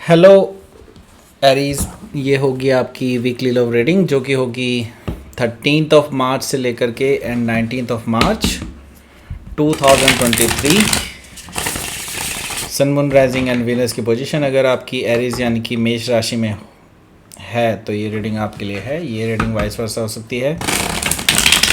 Hello Aries, ये होगी आपकी वीकली लव रीडिंग जो कि होगी 13 मार्च से लेकर के end 19 March 2023। Sun moon rising and Venus की पोजीशन अगर आपकी एरीज यानी कि मेष राशि में है तो ये रीडिंग आपके लिए है। ये रीडिंग वाइस वर्सा हो सकती है,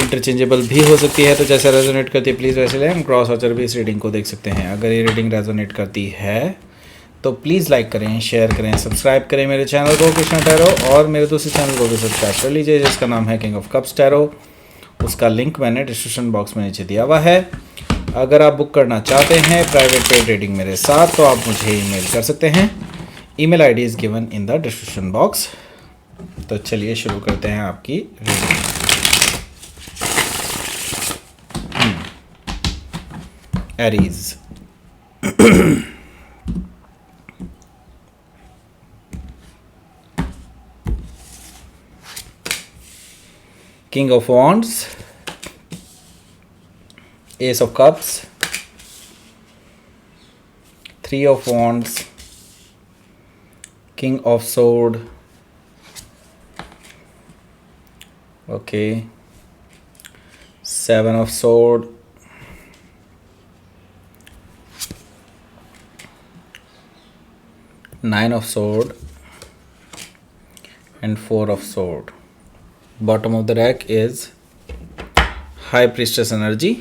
इंटरचेंजेबल भी हो सकती है, तो जैसे रेजोनेट करती है प्लीज़ वैसे लें। हम क्रॉस वाचर भी इस रीडिंग को देख सकते हैं। अगर ये रीडिंग रेजोनेट करती है तो प्लीज़ लाइक करें, शेयर करें, सब्सक्राइब करें मेरे चैनल को कृष्णा टैरो, और मेरे दूसरे चैनल को भी सब्सक्राइब कर लीजिए जिसका नाम है किंग ऑफ कप्स टैरो। उसका लिंक मैंने डिस्क्रिप्शन बॉक्स में नीचे दिया हुआ है। अगर आप बुक करना चाहते हैं प्राइवेट पेड रीडिंग मेरे साथ तो आप मुझे ईमेल कर सकते हैं। Email ID is given in the description box. तो चलिए शुरू करते हैं आपकी reading. Aries, King of Wands, Ace of Cups, Three of Wands, King of Sword, okay, Seven of Sword, Nine of Sword, and Four of Sword. Bottom of the deck is High Priestess energy.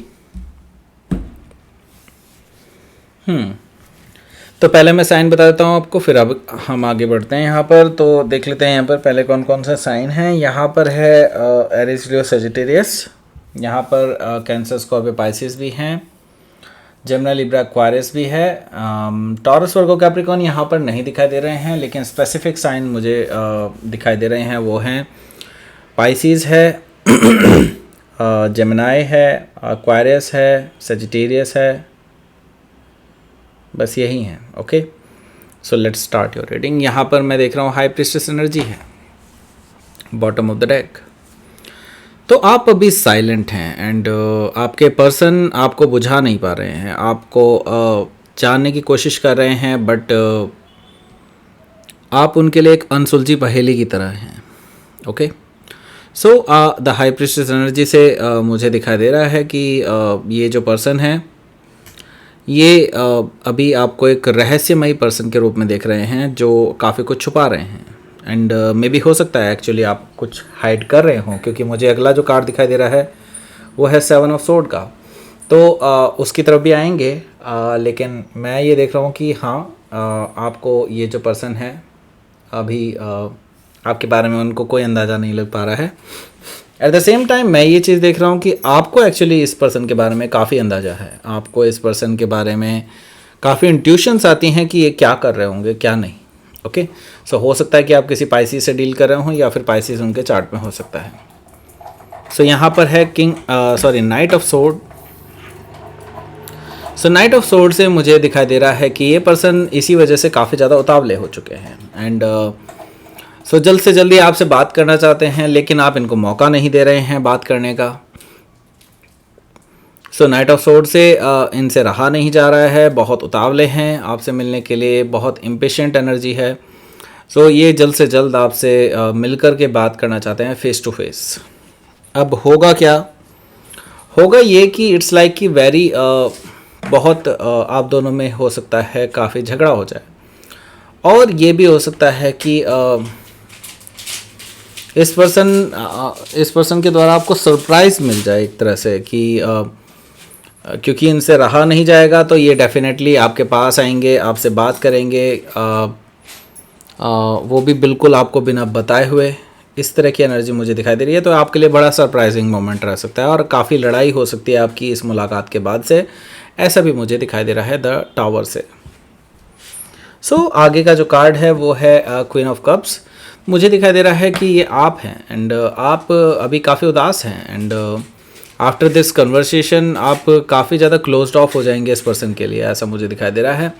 तो पहले मैं sign बता देता हूँ आपको, फिर अब हम आगे बढ़ते हैं। यहाँ पर तो देख लेते हैं यहाँ पर पहले कौन कौन सा साइन है। यहाँ पर है एरीज, लियो, सजिटेरियस। यहाँ पर कैंसर, स्कॉर्पियो, पाइसिस भी हैं। जेमिनी, लिब्रा, एक्वारियस भी है। टॉरस, वर्गो, कैप्रिकॉर्न यहाँ पर नहीं दिखाई दे रहे हैं, लेकिन स्पेसिफिक साइन मुझे दिखाई दे रहे हैं। वो हैं पाइसिस है, जेमिनी है, एक्वारियस है, सजिटेरियस है, बस यही हैं। Okay, so let's start your reading. यहाँ पर मैं देख रहा हूँ हाई प्रीस्टेस एनर्जी है बॉटम ऑफ द डेक। तो आप अभी साइलेंट हैं एंड आपके पर्सन आपको बुझा नहीं पा रहे हैं, आपको जानने की कोशिश कर रहे हैं, बट आप उनके लिए एक अनसुलझी पहेली की तरह हैं। Okay, so the high priestess energy से मुझे दिखाई दे रहा है कि ये जो पर्सन है ये अभी आपको एक रहस्यमयी पर्सन के रूप में देख रहे हैं जो काफ़ी कुछ छुपा रहे हैं। एंड मे भी हो सकता है एक्चुअली आप कुछ हाइड कर रहे हों, क्योंकि मुझे अगला जो कार्ड दिखाई दे रहा है वो है सेवन ऑफ सोर्ड का। तो उसकी तरफ भी आएंगे, लेकिन मैं ये देख रहा हूँ कि हाँ, आपको ये जो पर्सन है अभी आपके बारे में उनको कोई अंदाज़ा नहीं लग पा रहा है। एट द सेम टाइम मैं ये चीज़ देख रहा हूँ कि आपको एक्चुअली इस पर्सन के बारे में काफ़ी अंदाज़ा है। आपको इस पर्सन के बारे में काफ़ी इंट्यूशंस आती हैं कि ये क्या कर रहे होंगे क्या नहीं। ओके, सो हो सकता है कि आप किसी पाइसिस से डील कर रहे हों या फिर पाइसिस उनके चार्ट में हो सकता है। सो यहाँ पर है night of sword. So night of sword से मुझे दिखाई दे रहा है कि ये पर्सन इसी वजह से काफ़ी ज़्यादा उतावले हो चुके हैं एंड सो जल्द से जल्दी आपसे बात करना चाहते हैं, लेकिन आप इनको मौका नहीं दे रहे हैं बात करने का। सो नाइट ऑफ सोर्ड से इनसे रहा नहीं जा रहा है, बहुत उतावले हैं आपसे मिलने के लिए, बहुत इम्पेशेंट एनर्जी है। सो ये जल्द से जल्द आपसे मिलकर के बात करना चाहते हैं फेस टू फेस। अब होगा क्या? होगा ये कि इट्स लाइक कि वेरी बहुत आप दोनों में हो सकता है काफ़ी झगड़ा हो जाए, और ये भी हो सकता है कि इस पर्सन के द्वारा आपको सरप्राइज़ मिल जाए एक तरह से कि क्योंकि इनसे रहा नहीं जाएगा तो ये डेफिनेटली आपके पास आएंगे, आपसे बात करेंगे, वो भी बिल्कुल आपको बिना बताए हुए। इस तरह की एनर्जी मुझे दिखाई दे रही है। तो आपके लिए बड़ा सरप्राइजिंग मोमेंट रह सकता है और काफ़ी लड़ाई हो सकती है आपकी इस मुलाकात के बाद से, ऐसा भी मुझे दिखाई दे रहा है द टावर से। सो आगे का जो कार्ड है वो है क्वीन ऑफ कप्स। मुझे दिखाई दे रहा है कि ये आप हैं एंड आप अभी काफ़ी उदास हैं एंड आफ्टर दिस कन्वर्सेशन आप काफ़ी ज़्यादा क्लोज्ड ऑफ हो जाएंगे इस पर्सन के लिए, ऐसा मुझे दिखाई दे रहा है।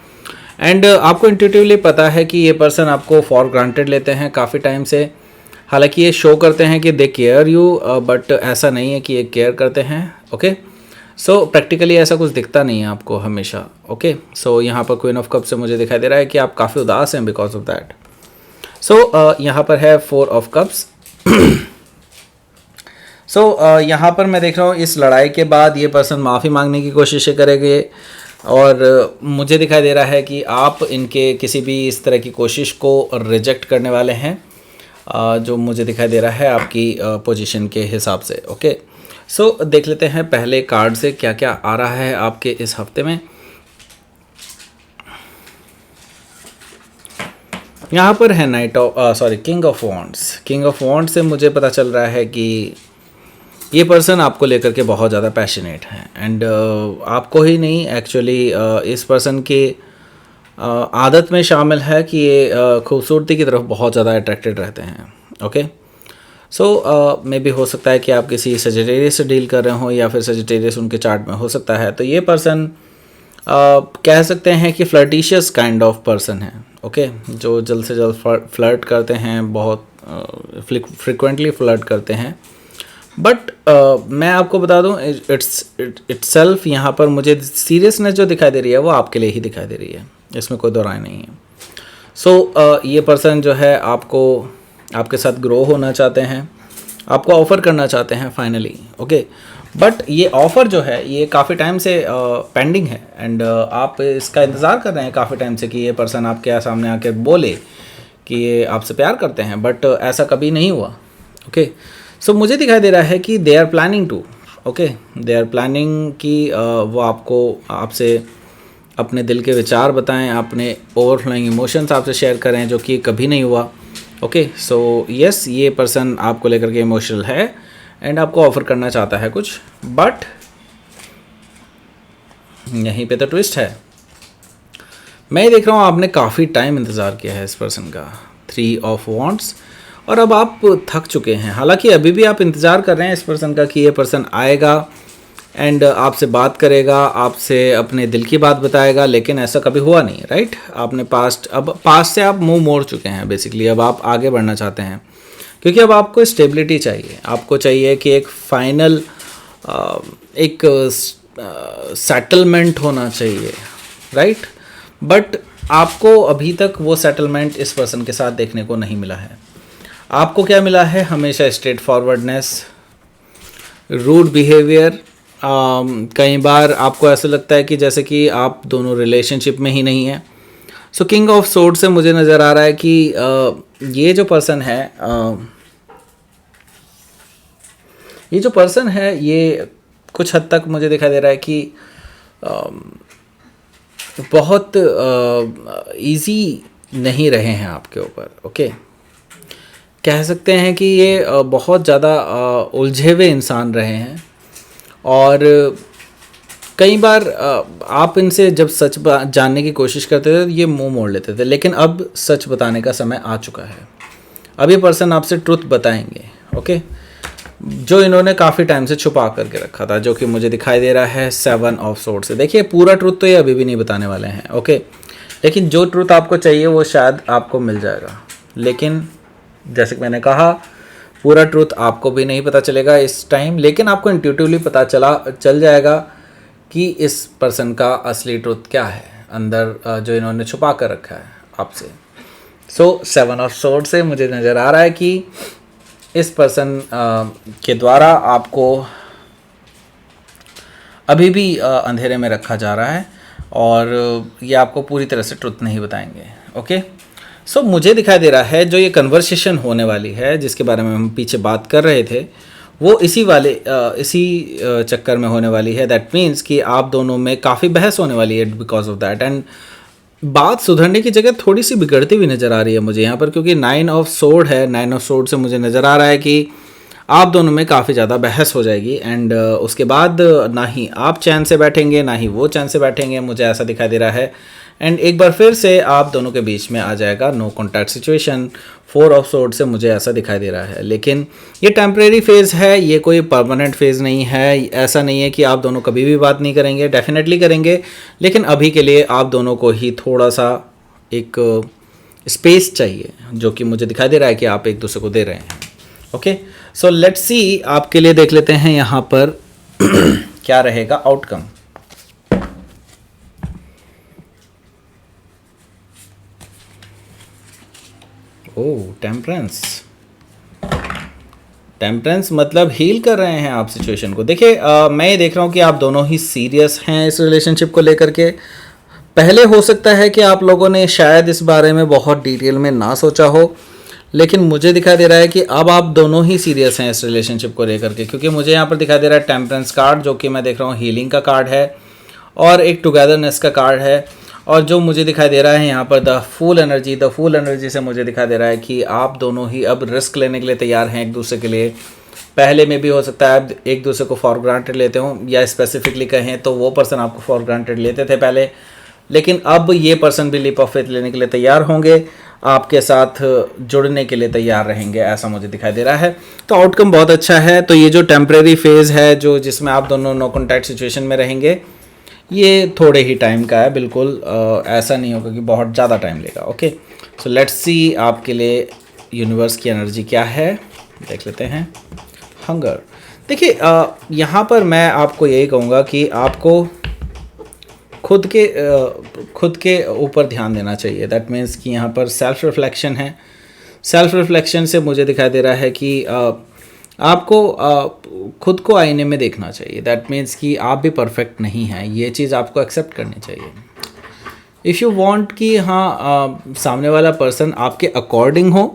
एंड आपको इंट्यूटिवली पता है कि ये पर्सन आपको फॉर ग्रांटेड लेते हैं काफ़ी टाइम से। हालांकि ये शो करते हैं कि दे केयर यू, बट ऐसा नहीं है कि ये केयर करते हैं। ओके, सो प्रैक्टिकली ऐसा कुछ दिखता नहीं है आपको हमेशा। ओके, सो यहाँ पर क्वीन ऑफ कप से मुझे दिखाई दे रहा है कि आप काफ़ी उदास हैं बिकॉज ऑफ दैट। सो यहाँ पर है 4 ऑफ कप्स। सो यहाँ पर मैं देख रहा हूँ इस लड़ाई के बाद ये पर्सन माफ़ी मांगने की कोशिशें करेंगे और मुझे दिखाई दे रहा है कि आप इनके किसी भी इस तरह की कोशिश को रिजेक्ट करने वाले हैं, जो मुझे दिखाई दे रहा है आपकी पोजीशन के हिसाब से। ओके, सो देख लेते हैं पहले कार्ड से क्या क्या आ रहा है आपके इस हफ्ते में। यहाँ पर है king of wands. King of wands से मुझे पता चल रहा है कि ये पर्सन आपको लेकर के बहुत ज़्यादा पैशनेट है एंड आपको ही नहीं, एक्चुअली इस पर्सन के आदत में शामिल है कि ये खूबसूरती की तरफ बहुत ज़्यादा अट्रैक्टेड रहते हैं। ओके, सो मे बी हो सकता है कि आप किसी सजिटेरियस से डील कर रहे हो या फिर सजिटेरियस उनके चार्ट में हो सकता है। तो ये पर्सन कह सकते हैं कि फ्लर्टिशियस काइंड ऑफ पर्सन है। ओके, जो जल्द से जल्द फ्लर्ट करते हैं, बहुत फ्रिक्वेंटली फ्लर्ट करते हैं। बट मैं आपको बता दूं इट्सेल्फ यहाँ पर मुझे सीरियसनेस जो दिखाई दे रही है वो आपके लिए ही दिखाई दे रही है, इसमें कोई दो राय नहीं है। सो ये पर्सन जो है आपको आपके साथ ग्रो होना चाहते हैं, आपको ऑफ़र करना चाहते हैं फाइनली। ओके, बट ये ऑफ़र जो है ये काफ़ी टाइम से पेंडिंग है एंड आप इसका इंतज़ार कर रहे हैं काफ़ी टाइम से कि ये पर्सन आपके सामने आके बोले कि ये आपसे प्यार करते हैं, बट ऐसा कभी नहीं हुआ। ओके, सो मुझे दिखाई दे रहा है कि they are planning to, they are planning कि वो आपसे अपने दिल के विचार बताएं, अपने ओवरफ्लोइंग इमोशंस आपसे शेयर करें, जो कि कभी नहीं हुआ। ओके, सो यस, ये पर्सन आपको लेकर के इमोशनल है एंड आपको ऑफ़र करना चाहता है कुछ, बट यहीं पे तो ट्विस्ट है। मैं देख रहा हूँ आपने काफ़ी टाइम इंतज़ार किया है इस पर्सन का, 3 ऑफ वॉन्ड्स, और अब आप थक चुके हैं। हालांकि अभी भी आप इंतज़ार कर रहे हैं इस पर्सन का कि ये पर्सन आएगा एंड आपसे बात करेगा, आपसे अपने दिल की बात बताएगा, लेकिन ऐसा कभी हुआ नहीं, राइट? आपने पास्ट से आप मुंह मोड़ चुके हैं बेसिकली। अब आप आगे बढ़ना चाहते हैं क्योंकि अब आपको स्टेबिलिटी चाहिए, आपको चाहिए कि एक फाइनल एक सेटलमेंट होना चाहिए, राइट? बट आपको अभी तक वो सेटलमेंट इस पर्सन के साथ देखने को नहीं मिला है। आपको क्या मिला है? हमेशा स्ट्रेट फॉरवर्डनेस, रूड बिहेवियर। कई बार आपको ऐसा लगता है कि जैसे कि आप दोनों रिलेशनशिप में ही नहीं हैं। सो किंग ऑफ सोर्ड से मुझे नज़र आ रहा है कि ये जो पर्सन है ये कुछ हद तक मुझे दिखाई दे रहा है कि बहुत इजी नहीं रहे हैं आपके ऊपर। ओके, कह सकते हैं कि ये बहुत ज़्यादा उलझे हुए इंसान रहे हैं और कई बार आप इनसे जब सच जानने की कोशिश करते थे तो ये मुंह मोड़ लेते थे, लेकिन अब सच बताने का समय आ चुका है। अब ये पर्सन आपसे ट्रुथ बताएंगे। ओके, जो इन्होंने काफ़ी टाइम से छुपा करके रखा था, जो कि मुझे दिखाई दे रहा है 7 ऑफ सोर्ड से। देखिए, पूरा ट्रुथ तो ये अभी भी नहीं बताने वाले हैं। ओके, लेकिन जो ट्रुथ आपको चाहिए वो शायद आपको मिल जाएगा, लेकिन जैसे कि मैंने कहा पूरा ट्रुथ आपको भी नहीं पता चलेगा इस टाइम, लेकिन आपको इंट्यूटिवली पता चल जाएगा कि इस पर्सन का असली ट्रुथ क्या है अंदर, जो इन्होंने छुपा कर रखा है आपसे। सो 7 ऑफ सोर्ड से मुझे नज़र आ रहा है कि इस पर्सन के द्वारा आपको अभी भी अंधेरे में रखा जा रहा है और ये आपको पूरी तरह से ट्रुथ नहीं बताएंगे। ओके, सो मुझे दिखाई दे रहा है जो ये कन्वर्सेशन होने वाली है, जिसके बारे में हम पीछे बात कर रहे थे, वो इसी चक्कर में होने वाली है। दैट मीन्स कि आप दोनों में काफ़ी बहस होने वाली है बिकॉज ऑफ दैट, एंड बात सुधरने की जगह थोड़ी सी बिगड़ती हुई नज़र आ रही है मुझे यहाँ पर, क्योंकि 9 ऑफ सोर्ड है। 9 ऑफ सोर्ड से मुझे नज़र आ रहा है कि आप दोनों में काफ़ी ज़्यादा बहस हो जाएगी एंड उसके बाद ना ही आप चैन से बैठेंगे ना ही वो चैन से बैठेंगे, मुझे ऐसा दिखाई दे रहा है। एंड एक बार फिर से आप दोनों के बीच में आ जाएगा no contact situation. 4 of sword से मुझे ऐसा दिखाई दे रहा है, लेकिन ये टेम्परेरी फेज़ है, ये कोई परमानेंट फेज़ नहीं है। ऐसा नहीं है कि आप दोनों कभी भी बात नहीं करेंगे, डेफिनेटली करेंगे, लेकिन अभी के लिए आप दोनों को ही थोड़ा सा एक स्पेस चाहिए, जो कि मुझे दिखाई दे रहा है कि आप एक दूसरे को दे रहे हैं। ओके, सो लेट्स सी, आपके लिए देख लेते हैं यहाँ पर क्या रहेगा आउटकम। ओह, टेम्परेंस। टेम्परेंस मतलब हील कर रहे हैं आप सिचुएशन को। देखिए मैं ये देख रहा हूँ कि आप दोनों ही सीरियस हैं इस रिलेशनशिप को लेकर के। पहले हो सकता है कि आप लोगों ने शायद इस बारे में बहुत डिटेल में ना सोचा हो, लेकिन मुझे दिखाई दे रहा है कि अब आप दोनों ही सीरियस हैं इस रिलेशनशिप को लेकर के, क्योंकि मुझे यहाँ पर दिखाई दे रहा है टेम्परेंस कार्ड, जो कि मैं देख रहा हूँ हीलिंग का कार्ड है, और एक टुगेदरनेस का कार्ड है, और जो मुझे दिखाई दे रहा है यहाँ पर द फूल एनर्जी से मुझे दिखाई दे रहा है कि आप दोनों ही अब रिस्क लेने के लिए तैयार हैं एक दूसरे के लिए। पहले में भी हो सकता है आप एक दूसरे को फॉर ग्रांटेड लेते हो, या स्पेसिफिकली कहें तो वो पर्सन आपको फॉर ग्रांटेड लेते थे पहले, लेकिन अब ये पर्सन भी लीप ऑफ फेथ लेने के लिए तैयार होंगे, आपके साथ जुड़ने के लिए तैयार रहेंगे, ऐसा मुझे दिखाई दे रहा है। तो आउटकम बहुत अच्छा है। तो ये जो टेम्परेरी फेज़ है जो जिसमें आप दोनों नो कॉन्टैक्ट सिचुएशन में रहेंगे, ये थोड़े ही टाइम का है, बिल्कुल ऐसा नहीं होगा कि बहुत ज़्यादा टाइम लेगा। ओके, सो लेट्स सी आपके लिए यूनिवर्स की एनर्जी क्या है, देख लेते हैं। हंगर। देखिए यहाँ पर मैं आपको यही कहूँगा कि आपको खुद के ऊपर ध्यान देना चाहिए। दैट मीन्स कि यहाँ पर सेल्फ रिफ्लेक्शन है। सेल्फ रिफ्लेक्शन से मुझे दिखाई दे रहा है कि आपको खुद को आईने में देखना चाहिए। दैट मीन्स कि आप भी परफेक्ट नहीं हैं, ये चीज़ आपको एक्सेप्ट करनी चाहिए। इफ़ यू वांट कि हाँ सामने वाला पर्सन आपके अकॉर्डिंग हो,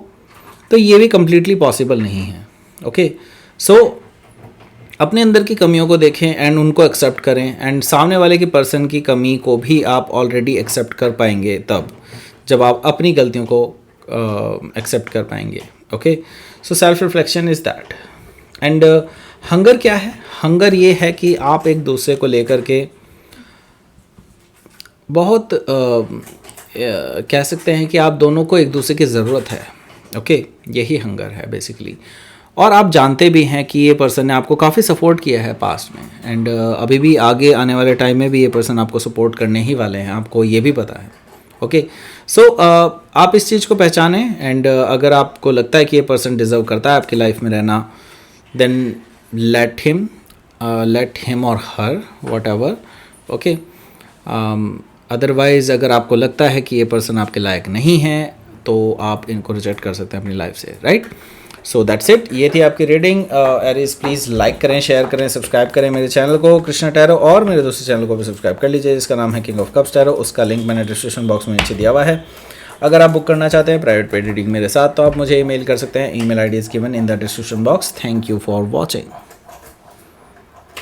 तो ये भी कम्प्लीटली पॉसिबल नहीं है। ओके, सो अपने अंदर की कमियों को देखें एंड उनको एक्सेप्ट करें, एंड सामने वाले की पर्सन की कमी को भी आप ऑलरेडी एक्सेप्ट कर पाएंगे तब जब आप अपनी गलतियों को एक्सेप्ट कर पाएंगे। Okay, so self reflection is that. And hunger क्या है? हंगर ये है कि आप एक दूसरे को लेकर के बहुत कह सकते हैं कि आप दोनों को एक दूसरे की ज़रूरत है। ओके, यही हंगर है बेसिकली। और आप जानते भी हैं कि ये पर्सन ने आपको काफ़ी सपोर्ट किया है पास्ट में, एंड अभी भी आगे आने वाले टाइम में भी ये पर्सन आपको सपोर्ट करने ही वाले हैं, आपको ये भी पता है। ओके, सो आप इस चीज़ को पहचानें, एंड अगर आपको लगता है कि ये पर्सन डिज़र्व करता है आपकी लाइफ में रहना, देन लेट हिम और हर वट एवर। ओके, अदरवाइज़ अगर आपको लगता है कि ये पर्सन आपके लायक नहीं है, तो आप इनको रिजेक्ट कर सकते हैं अपनी लाइफ से, राइट? So that's it. ये थी आपकी रीडिंग। एरीज प्लीज़ लाइक करें, शेयर करें, सब्सक्राइब करें मेरे चैनल को कृष्णा टैरो, और मेरे दूसरे चैनल को भी सब्सक्राइब कर लीजिए जिसका नाम है किंग ऑफ कप्स टैरो। उसका लिंक मैंने डिस्क्रिप्शन बॉक्स में नीचे दिया हुआ है। अगर आप बुक करना चाहते हैं प्राइवेट पेड रीडिंग मेरे साथ, तो आप मुझे ईमेल कर सकते हैं। Email ID is given in the description box. Thank you for watching.